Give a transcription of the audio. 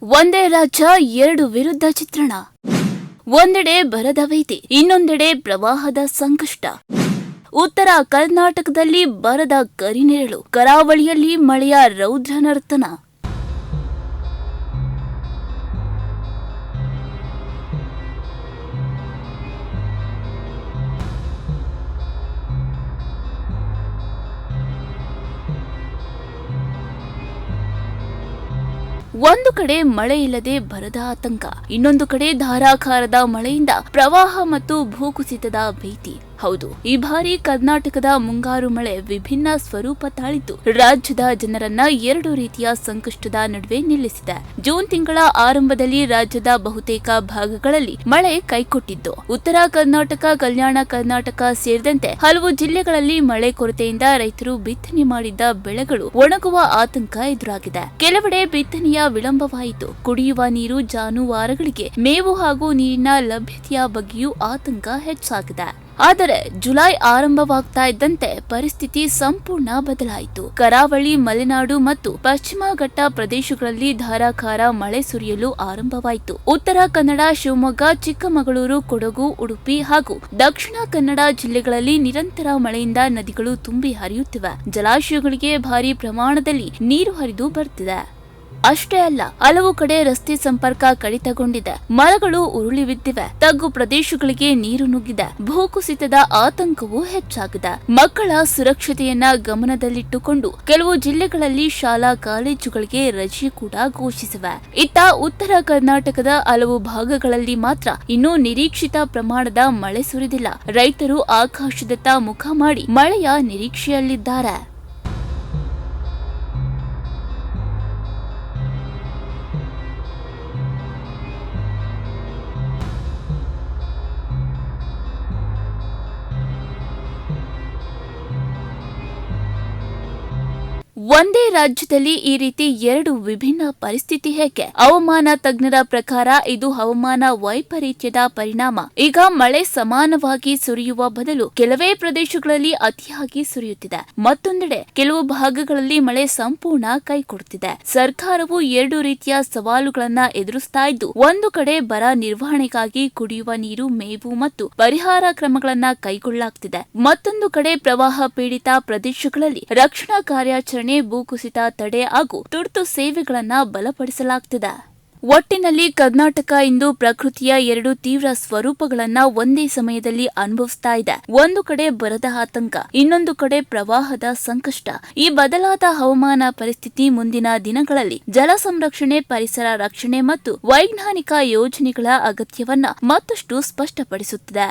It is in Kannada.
ಒಂದೇ ರಾಜ್ಯ ಎರಡು ವಿರುದ್ಧ ಚಿತ್ರಣ. ಒಂದೆಡೆ ಬರದ ಭೀತಿ, ಇನ್ನೊಂದೆಡೆ ಪ್ರವಾಹದ ಸಂಕಷ್ಟ. ಉತ್ತರ ಕರ್ನಾಟಕದಲ್ಲಿ ಬರದ ಕರಿನೇರಳು, ಕರಾವಳಿಯಲ್ಲಿ ಮಳೆಯ ರೌದ್ರ ನರ್ತನ. ಒಂದು ಕಡೆ ಮಳೆ ಇಲ್ಲದೆ ಬರದ ಆತಂಕ, ಇನ್ನೊಂದು ಕಡೆ ಧಾರಾಕಾರದ ಮಳೆಯಿಂದ ಪ್ರವಾಹ ಮತ್ತು ಭೂಕುಸಿತದ ಭೀತಿ. ಹೌದು, ಈ ಬಾರಿ ಕರ್ನಾಟಕದ ಮುಂಗಾರು ಮಳೆ ವಿಭಿನ್ನ ಸ್ವರೂಪ ತಾಳಿದ್ದು ರಾಜ್ಯದ ಜನರನ್ನ ಎರಡು ರೀತಿಯ ಸಂಕಷ್ಟದ ನಡುವೆ ನಿಲ್ಲಿಸಿದೆ. ಜೂನ್ ತಿಂಗಳ ಆರಂಭದಲ್ಲಿ ರಾಜ್ಯದ ಬಹುತೇಕ ಭಾಗಗಳಲ್ಲಿ ಮಳೆ ಕೈಕೊಟ್ಟಿದ್ದು, ಉತ್ತರ ಕರ್ನಾಟಕ, ಕಲ್ಯಾಣ ಕರ್ನಾಟಕ ಸೇರಿದಂತೆ ಹಲವು ಜಿಲ್ಲೆಗಳಲ್ಲಿ ಮಳೆ ಕೊರತೆಯಿಂದ ರೈತರು ಬಿತ್ತನೆ ಮಾಡಿದ್ದ ಬೆಳೆಗಳು ಒಣಗುವ ಆತಂಕ ಎದುರಾಗಿದೆ. ಕೆಲವೆಡೆ ಬಿತ್ತನೆಯ ವಿಳಂಬವಾಯಿತು. ಕುಡಿಯುವ ನೀರು, ಜಾನುವಾರುಗಳಿಗೆ ಮೇವು ಹಾಗೂ ನೀರಿನ ಲಭ್ಯತೆಯ ಬಗ್ಗೆಯೂ ಆತಂಕ ಹೆಚ್ಚಾಗಿದೆ. ಆದರೆ ಜುಲೈ ಆರಂಭವಾಗ್ತಾ ಇದ್ದಂತೆ ಪರಿಸ್ಥಿತಿ ಸಂಪೂರ್ಣ ಬದಲಾಯಿತು. ಕರಾವಳಿ, ಮಲೆನಾಡು ಮತ್ತು ಪಶ್ಚಿಮ ಘಟ್ಟ ಪ್ರದೇಶಗಳಲ್ಲಿ ಧಾರಾಕಾರ ಮಳೆ ಸುರಿಯಲು ಆರಂಭವಾಯಿತು. ಉತ್ತರ ಕನ್ನಡ, ಶಿವಮೊಗ್ಗ, ಚಿಕ್ಕಮಗಳೂರು, ಕೊಡಗು, ಉಡುಪಿ ಹಾಗೂ ದಕ್ಷಿಣ ಕನ್ನಡ ಜಿಲ್ಲೆಗಳಲ್ಲಿ ನಿರಂತರ ಮಳೆಯಿಂದ ನದಿಗಳು ತುಂಬಿ ಹರಿಯುತ್ತಿವೆ. ಜಲಾಶಯಗಳಿಗೆ ಭಾರಿ ಪ್ರಮಾಣದಲ್ಲಿ ನೀರು ಹರಿದು ಬರ್ತಿದೆ. ಅಷ್ಟೇ ಅಲ್ಲ, ಹಲವು ಕಡೆ ರಸ್ತೆ ಸಂಪರ್ಕ ಕಡಿತಗೊಂಡಿದೆ. ಮರಗಳು ಉರುಳಿ ಬಿದ್ದಿವೆ. ತಗ್ಗು ಪ್ರದೇಶಗಳಿಗೆ ನೀರು ನುಗ್ಗಿದೆ. ಭೂಕುಸಿತದ ಆತಂಕವೂ ಹೆಚ್ಚಾಗಿದೆ. ಮಕ್ಕಳ ಸುರಕ್ಷತೆಯನ್ನ ಗಮನದಲ್ಲಿಟ್ಟುಕೊಂಡು ಕೆಲವು ಜಿಲ್ಲೆಗಳಲ್ಲಿ ಶಾಲಾ ಕಾಲೇಜುಗಳಿಗೆ ರಜೆ ಕೂಡ ಘೋಷಿಸಿವೆ. ಇತ್ತ ಉತ್ತರ ಕರ್ನಾಟಕದ ಹಲವು ಭಾಗಗಳಲ್ಲಿ ಮಾತ್ರ ಇನ್ನೂ ನಿರೀಕ್ಷಿತ ಪ್ರಮಾಣದ ಮಳೆ ಸುರಿದಿಲ್ಲ. ರೈತರು ಆಕಾಶದತ್ತ ಮುಖ ಮಾಡಿ ಮಳೆಯ ನಿರೀಕ್ಷೆಯಲ್ಲಿದ್ದಾರೆ. ಒಂದೇ ರಾಜ್ಯದಲ್ಲಿ ಈ ರೀತಿ ಎರಡು ವಿಭಿನ್ನ ಪರಿಸ್ಥಿತಿ ಹೇಗೆ? ಹವಾಮಾನ ತಜ್ಞರ ಪ್ರಕಾರ ಇದು ಹವಾಮಾನ ವೈಪರೀತ್ಯದ ಪರಿಣಾಮ. ಈಗ ಮಳೆ ಸಮಾನವಾಗಿ ಸುರಿಯುವ ಬದಲು ಕೆಲವೇ ಪ್ರದೇಶಗಳಲ್ಲಿ ಅತಿಯಾಗಿ ಸುರಿಯುತ್ತಿದೆ. ಮತ್ತೊಂದೆಡೆ ಕೆಲವು ಭಾಗಗಳಲ್ಲಿ ಮಳೆ ಸಂಪೂರ್ಣ ಕೈಕೊಡುತ್ತಿದೆ. ಸರ್ಕಾರವು ಎರಡು ರೀತಿಯ ಸವಾಲುಗಳನ್ನ ಎದುರಿಸ್ತಾ ಇದ್ದು, ಒಂದು ಕಡೆ ಬರ ನಿರ್ವಹಣೆಗಾಗಿ ಕುಡಿಯುವ ನೀರು, ಮೇವು ಮತ್ತು ಪರಿಹಾರ ಕ್ರಮಗಳನ್ನ ಕೈಗೊಳ್ಳಲಾಗ್ತಿದೆ. ಮತ್ತೊಂದು ಕಡೆ ಪ್ರವಾಹ ಪೀಡಿತ ಪ್ರದೇಶಗಳಲ್ಲಿ ರಕ್ಷಣಾ ಕಾರ್ಯಾಚರಣೆ, ಭೂಕುಸಿತ ತಡೆ ಹಾಗೂ ತುರ್ತು ಸೇವೆಗಳನ್ನ ಬಲಪಡಿಸಲಾಗುತ್ತಿದೆ. ಒಟ್ಟಿನಲ್ಲಿ ಕರ್ನಾಟಕ ಇಂದು ಪ್ರಕೃತಿಯ ಎರಡು ತೀವ್ರ ಸ್ವರೂಪಗಳನ್ನ ಒಂದೇ ಸಮಯದಲ್ಲಿ ಅನುಭವಿಸ್ತಾ ಇದೆ. ಒಂದು ಕಡೆ ಬರದ ಆತಂಕ, ಇನ್ನೊಂದು ಕಡೆ ಪ್ರವಾಹದ ಸಂಕಷ್ಟ. ಈ ಬದಲಾದ ಹವಾಮಾನ ಪರಿಸ್ಥಿತಿ ಮುಂದಿನ ದಿನಗಳಲ್ಲಿ ಜಲ ಸಂರಕ್ಷಣೆ, ಪರಿಸರ ರಕ್ಷಣೆ ಮತ್ತು ವೈಜ್ಞಾನಿಕ ಯೋಜನೆಗಳ ಅಗತ್ಯವನ್ನ ಮತ್ತಷ್ಟು ಸ್ಪಷ್ಟಪಡಿಸುತ್ತಿದೆ.